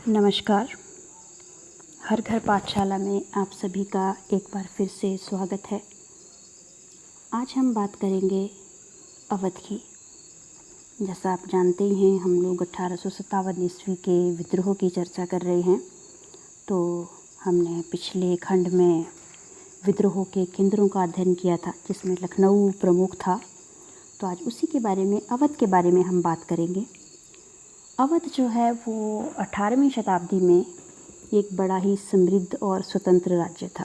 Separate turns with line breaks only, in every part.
नमस्कार। हर घर पाठशाला में आप सभी का एक बार फिर से स्वागत है। आज हम बात करेंगे अवध की। जैसा आप जानते ही हैं, हम लोग 1857 ईस्वी के विद्रोह की चर्चा कर रहे हैं। तो हमने पिछले खंड में विद्रोह के केंद्रों का अध्ययन किया था, जिसमें लखनऊ प्रमुख था। तो आज उसी के बारे में, अवध के बारे में हम बात करेंगे। अवध जो है वो 18वीं शताब्दी में एक बड़ा ही समृद्ध और स्वतंत्र राज्य था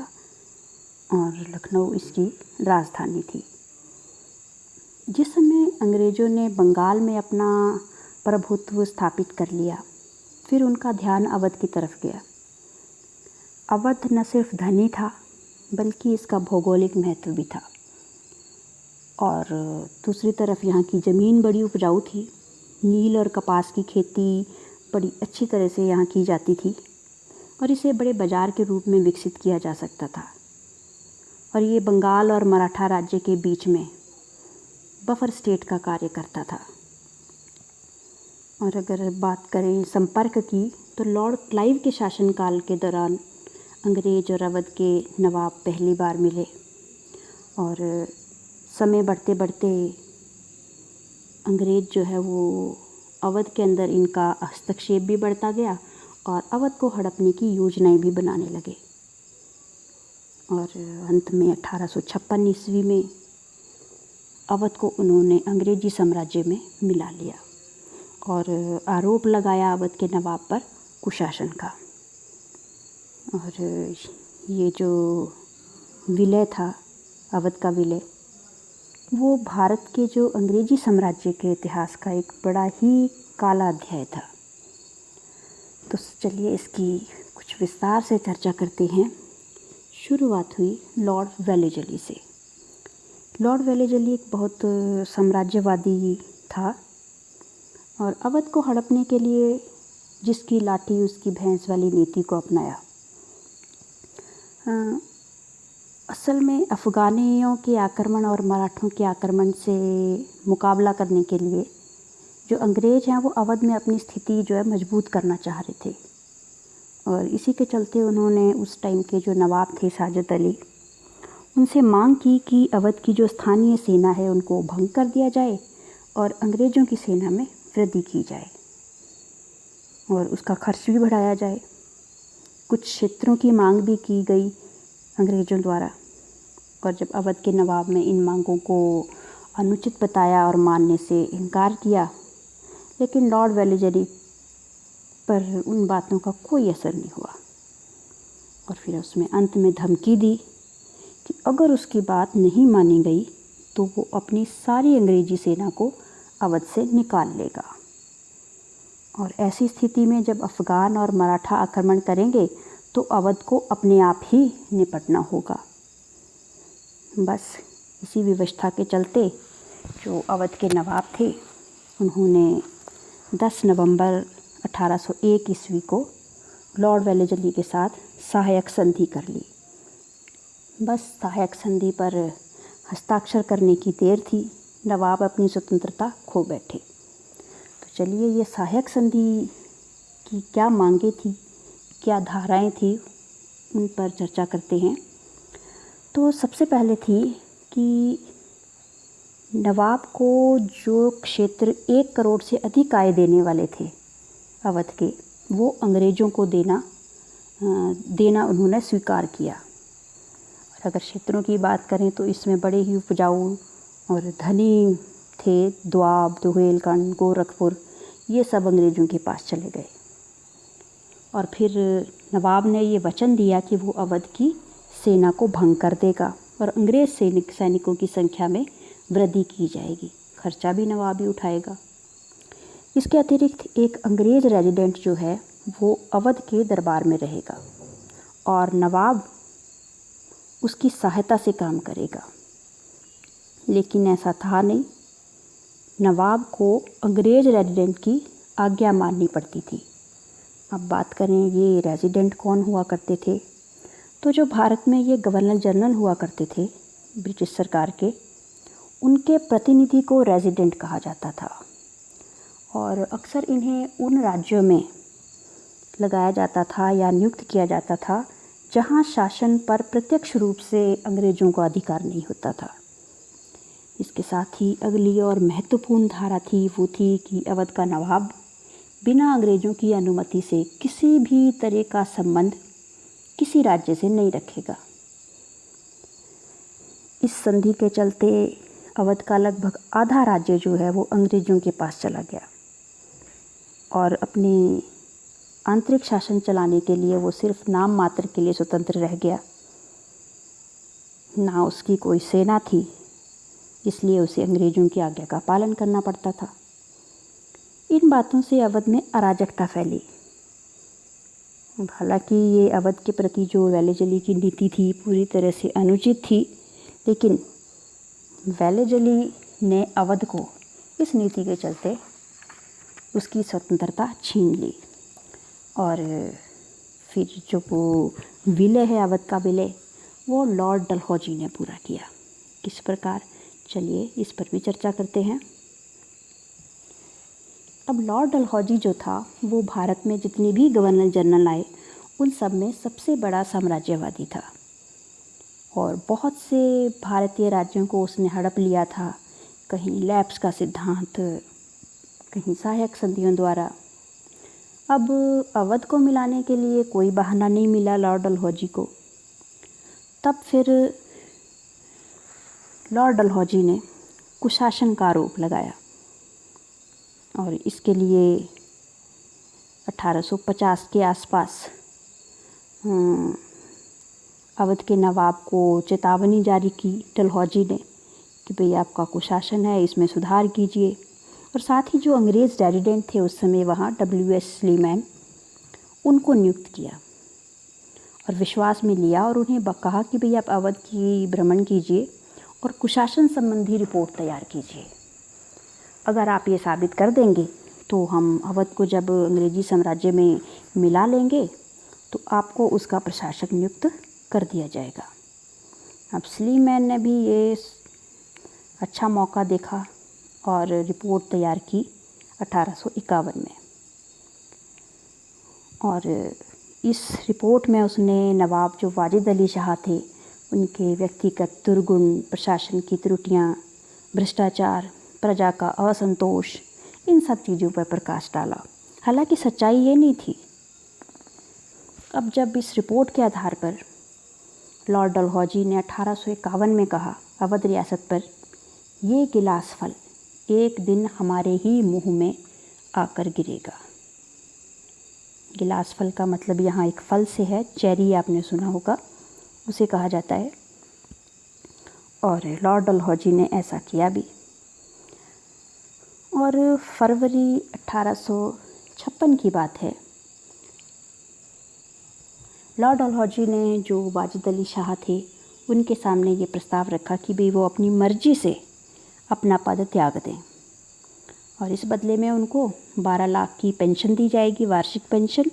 और लखनऊ इसकी राजधानी थी। जिस समय अंग्रेज़ों ने बंगाल में अपना प्रभुत्व स्थापित कर लिया, फिर उनका ध्यान अवध की तरफ गया। अवध न सिर्फ धनी था, बल्कि इसका भौगोलिक महत्व भी था। और दूसरी तरफ यहाँ की ज़मीन बड़ी उपजाऊ थी। नील और कपास की खेती बड़ी अच्छी तरह से यहाँ की जाती थी और इसे बड़े बाज़ार के रूप में विकसित किया जा सकता था। और ये बंगाल और मराठा राज्य के बीच में बफर स्टेट का कार्य करता था। और अगर बात करें संपर्क की, तो लॉर्ड क्लाइव के शासनकाल के दौरान अंग्रेज़ और अवध के नवाब पहली बार मिले और समय बढ़ते बढ़ते अंग्रेज़ जो है वो अवध के अंदर इनका हस्तक्षेप भी बढ़ता गया और अवध को हड़पने की योजनाएं भी बनाने लगे। और अंत में 1856 ईस्वी में अवध को उन्होंने अंग्रेजी साम्राज्य में मिला लिया और आरोप लगाया अवध के नवाब पर कुशासन का। और ये जो विलय था, अवध का विलय, वो भारत के जो अंग्रेजी साम्राज्य के इतिहास का एक बड़ा ही काला अध्याय था। तो चलिए इसकी कुछ विस्तार से चर्चा करते हैं। शुरुआत हुई लॉर्ड वेलेजली से। लॉर्ड वेलेजली एक बहुत साम्राज्यवादी था और अवध को हड़पने के लिए जिसकी लाठी उसकी भैंस वाली नीति को अपनाया। असल में अफ़गानियों के आक्रमण और मराठों के आक्रमण से मुकाबला करने के लिए जो अंग्रेज़ हैं वो अवध में अपनी स्थिति जो है मजबूत करना चाह रहे थे। और इसी के चलते उन्होंने उस टाइम के जो नवाब थे साजिद अली, उनसे मांग की कि अवध की जो स्थानीय सेना है उनको भंग कर दिया जाए और अंग्रेज़ों की सेना में वृद्धि की जाए और उसका खर्च भी बढ़ाया जाए। कुछ क्षेत्रों की मांग भी की गई अंग्रेज़ों द्वारा। और जब अवध के नवाब ने इन मांगों को अनुचित बताया और मानने से इनकार किया, लेकिन लॉर्ड वेलेजली पर उन बातों का कोई असर नहीं हुआ। और फिर उसमें अंत में धमकी दी कि अगर उसकी बात नहीं मानी गई तो वो अपनी सारी अंग्रेजी सेना को अवध से निकाल लेगा। और ऐसी स्थिति में जब अफ़गान और मराठा आक्रमण करेंगे तो अवध को अपने आप ही निपटना होगा। बस इसी व्यवस्था के चलते जो अवध के नवाब थे, उन्होंने 10 नवंबर 1801 ईस्वी को लॉर्ड वेलेजली के साथ सहायक संधि कर ली। बस सहायक संधि पर हस्ताक्षर करने की देर थी, नवाब अपनी स्वतंत्रता खो बैठे। तो चलिए ये सहायक संधि की क्या मांगे थी, क्या धाराएं थी, उन पर चर्चा करते हैं। तो सबसे पहले थी कि नवाब को जो क्षेत्र 1 करोड़ से अधिक आय देने वाले थे अवध के, वो अंग्रेज़ों को देना उन्होंने स्वीकार किया। और अगर क्षेत्रों की बात करें तो इसमें बड़े ही उपजाऊ और धनी थे। द्वाब, बुंदेलखंड, गोरखपुर, ये सब अंग्रेज़ों के पास चले गए। और फिर नवाब ने ये वचन दिया कि वो अवध की सेना को भंग कर देगा और अंग्रेज़ सैनिकों की संख्या में वृद्धि की जाएगी। खर्चा भी नवाब ही उठाएगा। इसके अतिरिक्त एक अंग्रेज़ रेजिडेंट जो है वो अवध के दरबार में रहेगा और नवाब उसकी सहायता से काम करेगा। लेकिन ऐसा था नहीं। नवाब को अंग्रेज़ रेजिडेंट की आज्ञा माननी पड़ती थी। अब बात करें ये रेजिडेंट कौन हुआ करते थे, तो जो भारत में ये गवर्नर जनरल हुआ करते थे ब्रिटिश सरकार के, उनके प्रतिनिधि को रेजिडेंट कहा जाता था। और अक्सर इन्हें उन राज्यों में लगाया जाता था या नियुक्त किया जाता था जहां शासन पर प्रत्यक्ष रूप से अंग्रेज़ों का अधिकार नहीं होता था। इसके साथ ही अगली और महत्वपूर्ण धारा थी वो थी कि अवध का नवाब बिना अंग्रेज़ों की अनुमति से किसी भी तरह का संबंध किसी राज्य से नहीं रखेगा। इस संधि के चलते अवध का लगभग आधा राज्य जो है वो अंग्रेज़ों के पास चला गया और अपने आंतरिक शासन चलाने के लिए वो सिर्फ नाम मात्र के लिए स्वतंत्र रह गया। ना उसकी कोई सेना थी, इसलिए उसे अंग्रेज़ों की आज्ञा का पालन करना पड़ता था। इन बातों से अवध में अराजकता फैली। हालांकि ये अवध के प्रति जो वेलेजली की नीति थी पूरी तरह से अनुचित थी, लेकिन वेलेजली ने अवध को इस नीति के चलते उसकी स्वतंत्रता छीन ली। और फिर जो वो विलय है अवध का विलय, वो लॉर्ड डलहौजी ने पूरा किया। किस प्रकार, चलिए इस पर भी चर्चा करते हैं। अब लॉर्ड डलहौजी जो था वो भारत में जितने भी गवर्नर जनरल आए उन सब में सबसे बड़ा साम्राज्यवादी था और बहुत से भारतीय राज्यों को उसने हड़प लिया था, कहीं लैप्स का सिद्धांत, कहीं सहायक संधियों द्वारा। अब अवध को मिलाने के लिए कोई बहाना नहीं मिला लॉर्ड डलहौजी को। तब फिर लॉर्ड डलहौजी ने कुशासन का आरोप लगाया और इसके लिए 1850 के आसपास अवध के नवाब को चेतावनी जारी की डलहौजी ने कि भाई आपका कुशासन है, इसमें सुधार कीजिए। और साथ ही जो अंग्रेज़ रेजिडेंट थे उस समय वहाँ W.S. स्लीमैन, उनको नियुक्त किया और विश्वास में लिया और उन्हें कहा कि भाई आप अवध की भ्रमण कीजिए और कुशासन संबंधी रिपोर्ट तैयार कीजिए। अगर आप ये साबित कर देंगे तो हम अवध को जब अंग्रेजी साम्राज्य में मिला लेंगे तो आपको उसका प्रशासक नियुक्त कर दिया जाएगा। अब स्लीमैन ने भी ये अच्छा मौका देखा और रिपोर्ट तैयार की 1851 में। और इस रिपोर्ट में उसने नवाब जो वाजिद अली शाह थे उनके व्यक्तिगत दुर्गुण, प्रशासन की त्रुटियां, भ्रष्टाचार, प्रजा का असंतोष, इन सब चीज़ों पर प्रकाश डाला। हालांकि सच्चाई ये नहीं थी। अब जब इस रिपोर्ट के आधार पर लॉर्ड डलहौजी ने 1851 में कहा अवध रियासत पर ये गिलास फल एक दिन हमारे ही मुंह में आकर गिरेगा। गिलास फल का मतलब यहाँ एक फल से है, चेरी आपने सुना होगा, उसे कहा जाता है। और लॉर्ड डलहौजी ने ऐसा किया भी। और फरवरी 1856 की बात है, लॉर्ड डलहौजी ने जो वाजिद अली शाह थे उनके सामने ये प्रस्ताव रखा कि भाई वो अपनी मर्जी से अपना पद त्याग दें और इस बदले में उनको 12 लाख की पेंशन दी जाएगी, वार्षिक पेंशन।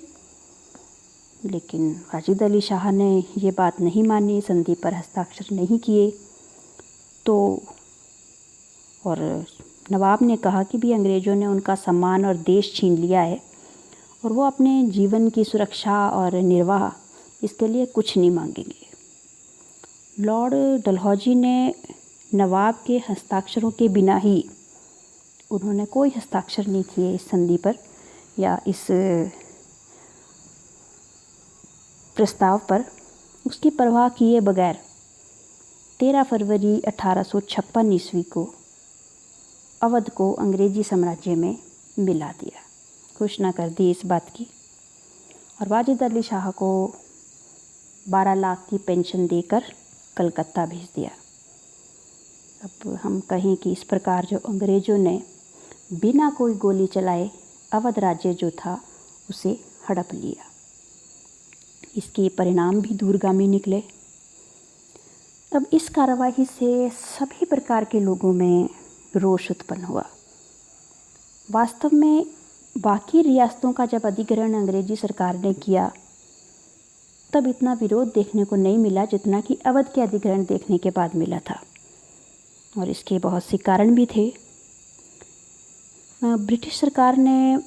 लेकिन वाजिद अली शाह ने ये बात नहीं मानी, संधि पर हस्ताक्षर नहीं किए। तो और नवाब ने कहा कि भी अंग्रेज़ों ने उनका सम्मान और देश छीन लिया है और वो अपने जीवन की सुरक्षा और निर्वाह इसके लिए कुछ नहीं मांगेंगे। लॉर्ड डलहौजी ने नवाब के हस्ताक्षरों के बिना ही, उन्होंने कोई हस्ताक्षर नहीं किए इस संधि पर या इस प्रस्ताव पर, उसकी परवाह किए बगैर 13 फरवरी 1856 ईस्वी को अवध को अंग्रेजी साम्राज्य में मिला दिया, घोषणा कर दी इस बात की। और वाजिद अली शाह को 12 लाख की पेंशन देकर कलकत्ता भेज दिया। अब हम कहें कि इस प्रकार जो अंग्रेज़ों ने बिना कोई गोली चलाए अवध राज्य जो था उसे हड़प लिया, इसके परिणाम भी दूरगामी निकले। अब इस कार्रवाई से सभी प्रकार के लोगों में रोष उत्पन्न हुआ। वास्तव में बाकी रियासतों का जब अधिग्रहण अंग्रेजी सरकार ने किया तब इतना विरोध देखने को नहीं मिला जितना कि अवध के अधिग्रहण देखने के बाद मिला था। और इसके बहुत से कारण भी थे। ब्रिटिश सरकार ने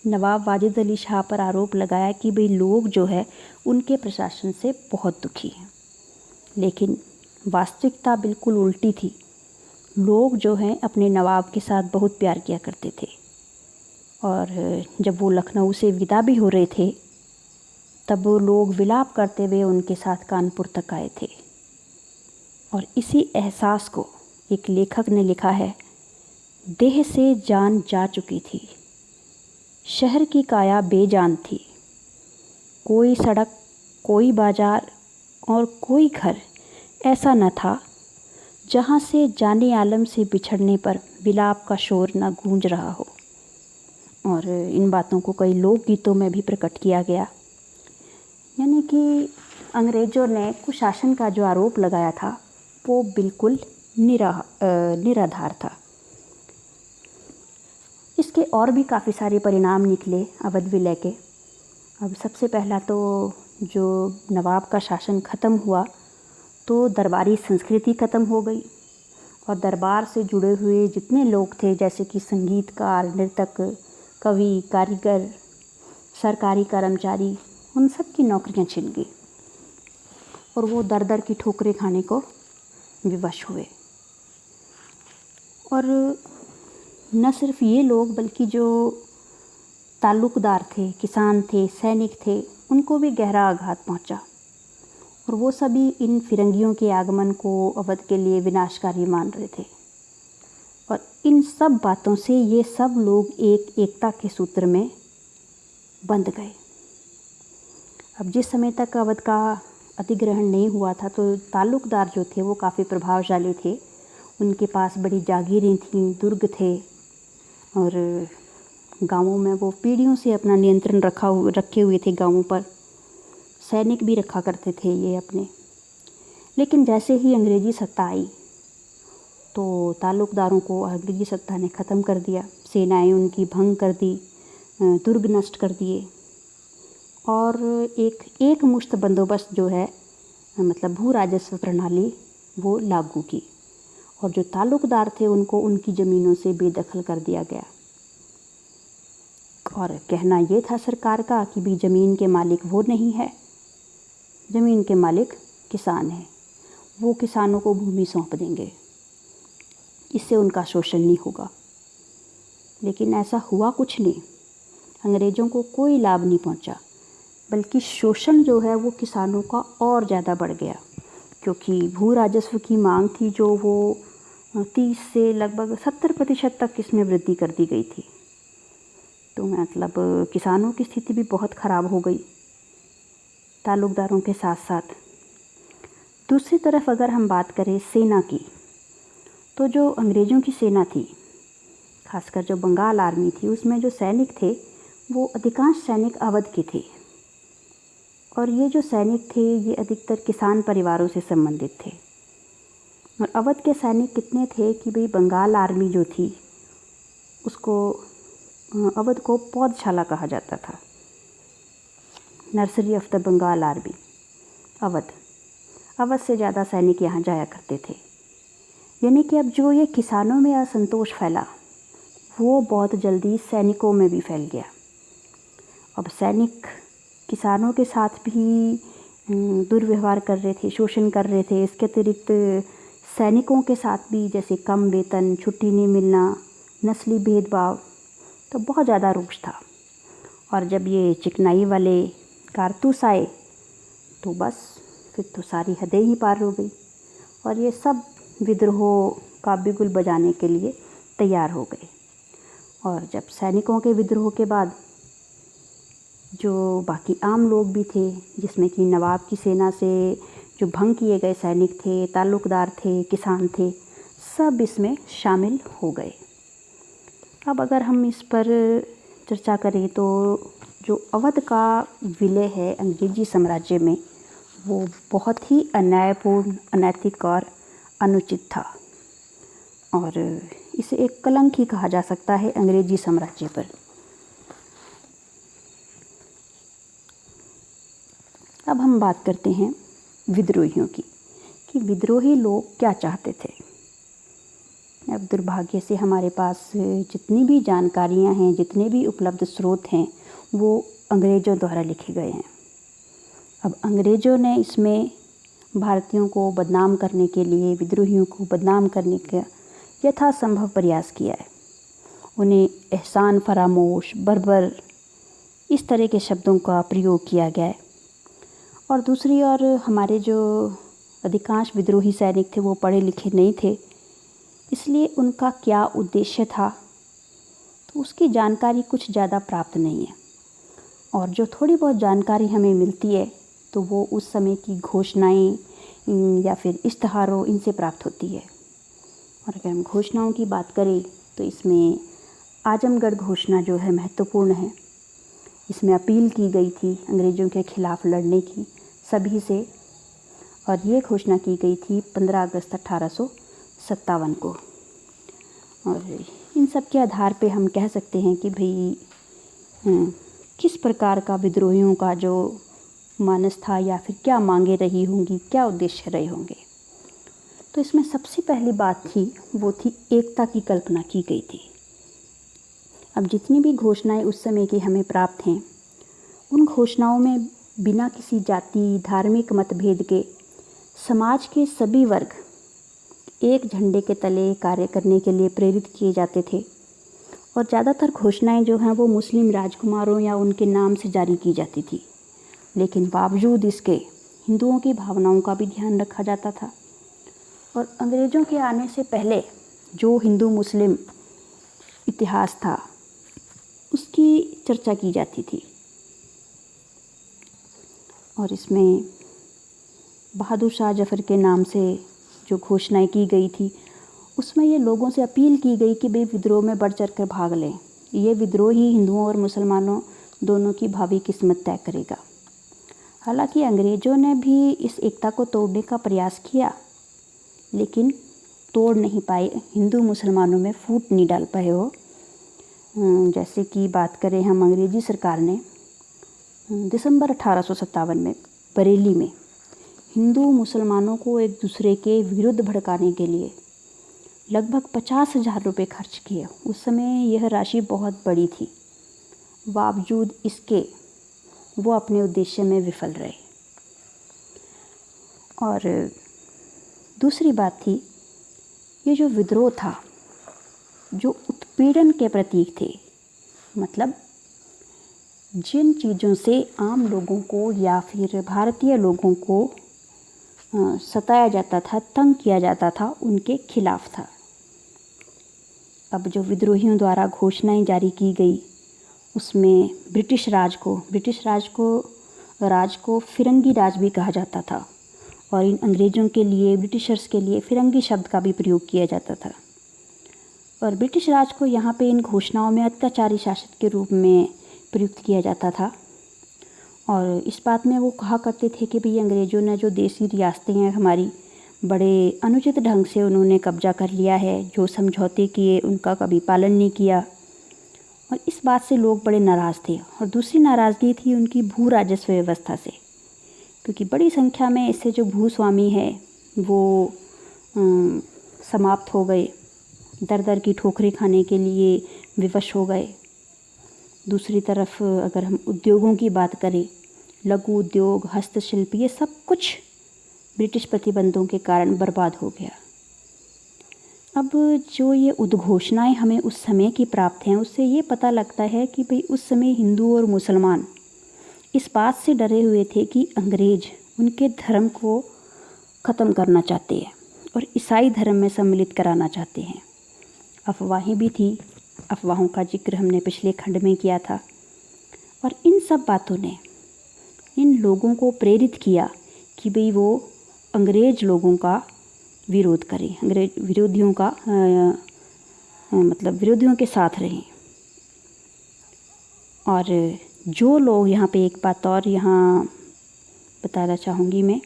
नवाब वाजिद अली शाह पर आरोप लगाया कि भाई लोग जो है उनके प्रशासन से बहुत दुखी हैं। लेकिन वास्तविकता बिल्कुल उल्टी थी। लोग जो हैं अपने नवाब के साथ बहुत प्यार किया करते थे, और जब वो लखनऊ से विदा भी हो रहे थे तब वो लोग विलाप करते हुए उनके साथ कानपुर तक आए थे। और इसी एहसास को एक लेखक ने लिखा है, देह से जान जा चुकी थी, शहर की काया बेजान थी, कोई सड़क, कोई बाजार और कोई घर ऐसा न था जहाँ से जाने आलम से बिछड़ने पर विलाप का शोर न गूंज रहा हो। और इन बातों को कई लोकगीतों में भी प्रकट किया गया। यानी कि अंग्रेज़ों ने कुशासन का जो आरोप लगाया था वो बिल्कुल निराधार था। इसके और भी काफ़ी सारे परिणाम निकले अवध विलय के। अब सबसे पहला तो जो नवाब का शासन ख़त्म हुआ तो दरबारी संस्कृति ख़त्म हो गई, और दरबार से जुड़े हुए जितने लोग थे, जैसे कि संगीतकार, नर्तक, कवि, कारीगर, सरकारी कर्मचारी, उन सब की नौकरियां छिन गई और वो दर दर की ठोकरें खाने को विवश हुए। और न सिर्फ ये लोग बल्कि जो ताल्लुकदार थे, किसान थे, सैनिक थे, उनको भी गहरा आघात पहुंचा, और वो सभी इन फिरंगियों के आगमन को अवध के लिए विनाशकारी मान रहे थे। और इन सब बातों से ये सब लोग एक एकता के सूत्र में बंध गए। अब जिस समय तक अवध का अधिग्रहण नहीं हुआ था तो ताल्लुकदार जो थे वो काफ़ी प्रभावशाली थे। उनके पास बड़ी जागीरें थीं, दुर्ग थे, और गांवों में वो पीढ़ियों से अपना नियंत्रण रखे हुए थे गांवों पर। सैनिक भी रखा करते थे ये अपने। लेकिन जैसे ही अंग्रेज़ी सत्ता आई तो ताल्लुकदारों को अंग्रेज़ी सत्ता ने ख़त्म कर दिया, सेनाएं उनकी भंग कर दी, दुर्ग नष्ट कर दिए, और एक मुश्त बंदोबस्त जो है, मतलब भू राजस्व प्रणाली, वो लागू की, और जो ताल्लुकदार थे उनको उनकी ज़मीनों से बेदखल कर दिया गया। और कहना ये था सरकार का कि भी ज़मीन के मालिक वो नहीं है, ज़मीन के मालिक किसान हैं, वो किसानों को भूमि सौंप देंगे, इससे उनका शोषण नहीं होगा। लेकिन ऐसा हुआ कुछ नहीं। अंग्रेज़ों को कोई लाभ नहीं पहुंचा, बल्कि शोषण जो है वो किसानों का और ज़्यादा बढ़ गया, क्योंकि भू राजस्व की मांग थी जो वो 30 से लगभग 70% तक इसमें वृद्धि कर दी गई थी। तो मतलब किसानों की स्थिति भी बहुत ख़राब हो गई ताल्लुकदारों के साथ साथ। दूसरी तरफ अगर हम बात करें सेना की, तो जो अंग्रेज़ों की सेना थी, खासकर जो बंगाल आर्मी थी, उसमें जो सैनिक थे वो अधिकांश सैनिक अवध के थे, और ये जो सैनिक थे ये अधिकतर किसान परिवारों से संबंधित थे। और अवध के सैनिक कितने थे कि भाई बंगाल आर्मी जो थी उसको अवध को पौधशाला कहा जाता था, nursery of the Bengal army Awadh से ज़्यादा सैनिक यहाँ जाया करते थे। यानी कि अब जो ये किसानों में असंतोष फैला वो बहुत जल्दी सैनिकों में भी फैल गया। अब सैनिक किसानों के साथ भी दुर्व्यवहार कर रहे थे, शोषण कर रहे थे। इसके अतिरिक्त सैनिकों के साथ भी जैसे कम वेतन, छुट्टी नहीं मिलना, नस्ली भेदभाव, तो बहुत ज़्यादा रोष था। और जब ये चिकनाई वाले कारतूस आए तो बस फिर तो सारी हदें ही पार हो गई, और ये सब विद्रोह का बिगुल बजाने के लिए तैयार हो गए। और जब सैनिकों के विद्रोह के बाद जो बाकी आम लोग भी थे, जिसमें कि नवाब की सेना से जो भंग किए गए सैनिक थे, ताल्लुकदार थे, किसान थे, सब इसमें शामिल हो गए। अब अगर हम इस पर चर्चा करें तो जो अवध का विलय है अंग्रेजी साम्राज्य में, वो बहुत ही अन्यायपूर्ण, अनैतिक और अनुचित था, और इसे एक कलंक ही कहा जा सकता है अंग्रेजी साम्राज्य पर। अब हम बात करते हैं विद्रोहियों की, कि विद्रोही लोग क्या चाहते थे। अब दुर्भाग्य से हमारे पास जितनी भी जानकारियाँ हैं, जितने भी उपलब्ध स्रोत हैं, वो अंग्रेज़ों द्वारा लिखे गए हैं। अब अंग्रेज़ों ने इसमें भारतीयों को बदनाम करने के लिए, विद्रोहियों को बदनाम करने का यथासंभव प्रयास किया है। उन्हें एहसान फरामोश, बर्बर, इस तरह के शब्दों का प्रयोग किया गया है। और दूसरी ओर हमारे जो अधिकांश विद्रोही सैनिक थे वो पढ़े लिखे नहीं थे, इसलिए उनका क्या उद्देश्य था तो उसकी जानकारी कुछ ज़्यादा प्राप्त नहीं है। और जो थोड़ी बहुत जानकारी हमें मिलती है तो वो उस समय की घोषणाएं या फिर इश्तहारों इनसे प्राप्त होती है। और अगर हम घोषणाओं की बात करें तो इसमें आजमगढ़ घोषणा जो है महत्वपूर्ण है। इसमें अपील की गई थी अंग्रेज़ों के ख़िलाफ़ लड़ने की सभी से, और ये घोषणा की गई थी 15 अगस्त 1857 को। और इन सब के आधार पे हम कह सकते हैं कि भाई किस प्रकार का विद्रोहियों का जो मानस था या फिर क्या मांगे रही होंगी, क्या उद्देश्य रहे होंगे। तो इसमें सबसे पहली बात थी वो थी एकता की कल्पना की गई थी। अब जितनी भी घोषणाएं उस समय की हमें प्राप्त हैं, उन घोषणाओं में बिना किसी जाति, धार्मिक मतभेद के समाज के सभी वर्ग एक झंडे के तले कार्य करने के लिए प्रेरित किए जाते थे। और ज़्यादातर घोषणाएं जो हैं वो मुस्लिम राजकुमारों या उनके नाम से जारी की जाती थी, लेकिन बावजूद इसके हिंदुओं की भावनाओं का भी ध्यान रखा जाता था। और अंग्रेज़ों के आने से पहले जो हिंदू मुस्लिम इतिहास था उसकी चर्चा की जाती थी। और इसमें बहादुर शाह जफ़र के नाम से जो घोषणाएं की गई थी उसमें ये लोगों से अपील की गई कि भाई विद्रोह में बढ़ चढ़ कर भाग लें। ये विद्रोह ही हिंदुओं और मुसलमानों दोनों की भावी किस्मत तय करेगा। हालांकि अंग्रेज़ों ने भी इस एकता को तोड़ने का प्रयास किया, लेकिन तोड़ नहीं पाए, हिंदू मुसलमानों में फूट नहीं डाल पाए हो। जैसे कि बात करें हम, अंग्रेज़ी सरकार ने दिसंबर 1857 में बरेली में हिंदू मुसलमानों को एक दूसरे के विरुद्ध भड़काने के लिए लगभग 50,000 रुपये खर्च किए। उस समय यह राशि बहुत बड़ी थी, बावजूद इसके वो अपने उद्देश्य में विफल रहे। और दूसरी बात थी, ये जो विद्रोह था जो उत्पीड़न के प्रतीक थे, मतलब जिन चीज़ों से आम लोगों को या फिर भारतीय लोगों को सताया जाता था, तंग किया जाता था, उनके खिलाफ था। अब जो विद्रोहियों द्वारा घोषणाएं जारी की गई उसमें ब्रिटिश राज को फिरंगी राज भी कहा जाता था। और इन अंग्रेज़ों के लिए, ब्रिटिशर्स के लिए फिरंगी शब्द का भी प्रयोग किया जाता था। और ब्रिटिश राज को यहाँ पे इन घोषणाओं में अत्याचारी शासक के रूप में प्रयुक्त किया जाता था। और इस बात में वो कहा करते थे कि भाई अंग्रेज़ों ने जो देसी रियासतें हैं हमारी, बड़े अनुचित ढंग से उन्होंने कब्जा कर लिया है, जो समझौते किए उनका कभी पालन नहीं किया। और इस बात से लोग बड़े नाराज़ थे। और दूसरी नाराज़गी थी उनकी भू राजस्व व्यवस्था से, क्योंकि बड़ी संख्या में इससे जो भूस्वामी है वो समाप्त हो गए, दर दर की ठोकरें खाने के लिए विवश हो गए। दूसरी तरफ अगर हम उद्योगों की बात करें, लघु उद्योग, हस्तशिल्प, ये सब कुछ ब्रिटिश प्रतिबंधों के कारण बर्बाद हो गया। अब जो ये उद्घोषणाएं हमें उस समय की प्राप्त हैं, उससे ये पता लगता है कि भाई उस समय हिंदू और मुसलमान इस बात से डरे हुए थे कि अंग्रेज़ उनके धर्म को ख़त्म करना चाहते हैं और ईसाई धर्म में सम्मिलित कराना चाहते हैं। अफवाहें भी थी, अफवाहों का जिक्र हमने पिछले खंड में किया था। और इन सब बातों ने इन लोगों को प्रेरित किया कि भाई वो अंग्रेज़ लोगों का विरोध करें, अंग्रेज विरोधियों का मतलब विरोधियों के साथ रहें। और जो लोग, यहाँ पे एक बात और यहाँ बताना चाहूँगी मैं,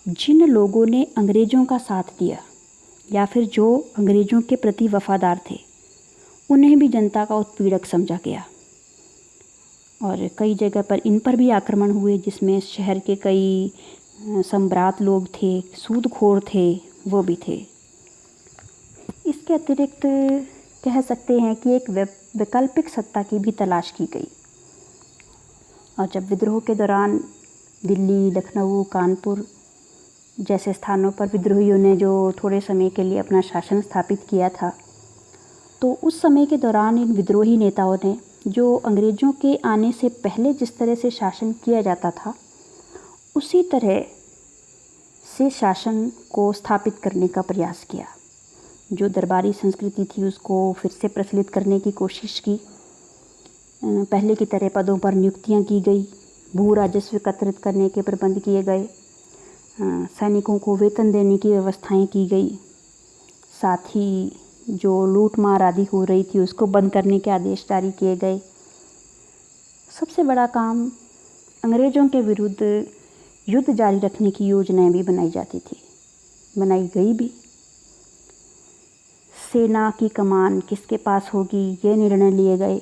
जिन लोगों ने अंग्रेज़ों का साथ दिया या फिर जो अंग्रेज़ों के प्रति वफ़ादार थे, उन्हें भी जनता का उत्पीड़क समझा गया। और कई जगह पर इन पर भी आक्रमण हुए, जिसमें शहर के कई सम्भ्रांत लोग थे, सूदखोर थे, वो भी थे। इसके अतिरिक्त कह सकते हैं कि एक वैकल्पिक सत्ता की भी तलाश की गई। और जब विद्रोह के दौरान दिल्ली, लखनऊ, कानपुर जैसे स्थानों पर विद्रोहियों ने जो थोड़े समय के लिए अपना शासन स्थापित किया था, तो उस समय के दौरान इन विद्रोही नेताओं ने जो अंग्रेज़ों के आने से पहले जिस तरह से शासन किया जाता था, उसी तरह से शासन को स्थापित करने का प्रयास किया। जो दरबारी संस्कृति थी उसको फिर से प्रचलित करने की कोशिश की। पहले की तरह पदों पर नियुक्तियां की गई, भू राजस्व एकत्रित करने के प्रबंध किए गए, सैनिकों को वेतन देने की व्यवस्थाएं की गई, साथ ही जो लूट मार आदि हो रही थी उसको बंद करने के आदेश जारी किए गए। सबसे बड़ा काम, अंग्रेज़ों के विरुद्ध युद्ध जारी रखने की योजनाएं भी बनाई जाती थी, बनाई गई भी। सेना की कमान किसके पास होगी, ये निर्णय लिए गए।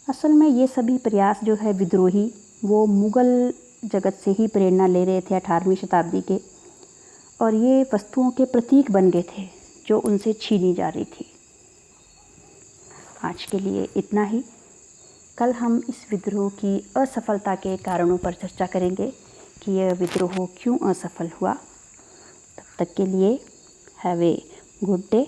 असल में ये सभी प्रयास जो है विद्रोही, वो मुग़ल जगत से ही प्रेरणा ले रहे थे 18वीं शताब्दी के, और ये वस्तुओं के प्रतीक बन गए थे जो उनसे छीनी जा रही थी। आज के लिए इतना ही। कल हम इस विद्रोह की असफलता के कारणों पर चर्चा करेंगे कि यह विद्रोह क्यों असफल हुआ। तब तक के लिए हैव ए गुड डे।